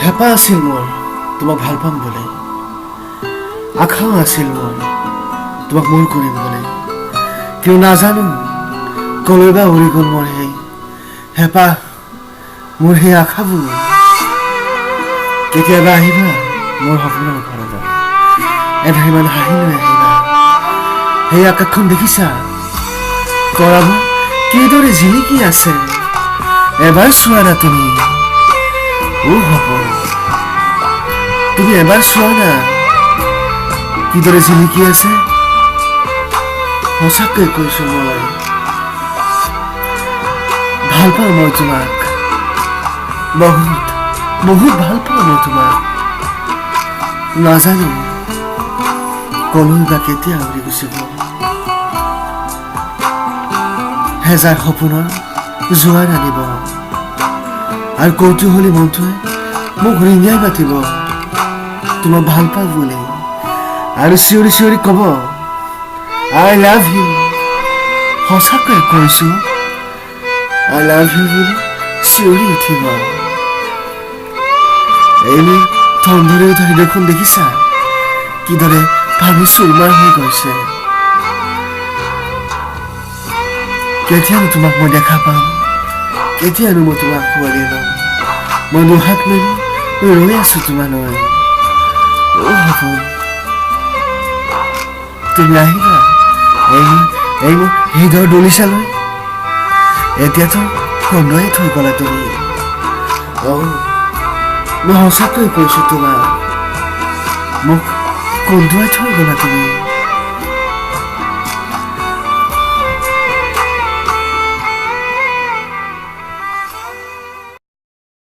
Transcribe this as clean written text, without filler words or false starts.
হেঁপাহ আছিল মোৰ তোমাক ভাল পাম বুলি, আশাও আছিল মোৰ তোমাক মোৰ কৰিম বুলি। কিয় নাজানো কলৈ বা উৰি গ'ল মোৰ সেই হেঁপাহ, মোৰ সেই আশাবোৰ। কেতিয়াবা আহিবা মোৰ সপোনৰ ঘৰত, এধাইমান হাঁহি লৈ আহিবা। সেই আকাশখন দেখিছা, তৰাবোৰ কিদৰে জিলিকি আছে, এবাৰ চোৱা না তুমি। সপোন, তুমি এবাৰ চোৱা না কিদৰে জিলিকি আছে। সঁচাকৈ কৈছো মই ভাল পাওঁ, মই তোমাক বহুত বহুত ভাল পাওঁ মই তোমাক। নাজানো কলৈ বা কেতিয়া উৰি গুচি গ'ল হেজাৰ সপোনৰ জোৱাৰ আনিব, আৰু কৌতূহলী মনটোৱে মোক ৰিঙাই মাতিব তোমাক ভাল পাওঁ বুলি, আৰু চিঞৰি চিঞৰি ক'ব আই লাভ ইউ। সঁচাকৈ কৈছো আই লাভ ইউ বুলি চিঞৰি উঠিব। এই থন্ধৰে উঠা হৃদয়খন দেখিছা, কিদৰে ভাঙি চুৰমাৰ হৈ গৈছে। কেতিয়ানো তোমাক মই দেখা পাম, কেতিয়ানো মই তোমাক সোঁৱৰি ল'ম। মই দুহাত মেলি ৰৈ আছো তোমালৈ। সপোন, তুমি আহিবা এই মোৰ হৃদয়ৰ দলিচালৈ। এতিয়াতো কন্দুৱাই থৈ গ'লা তুমি। মই সঁচাকৈ কৈছো তোমাক, মোক কন্দুৱাই থৈ গ'লা তুমি।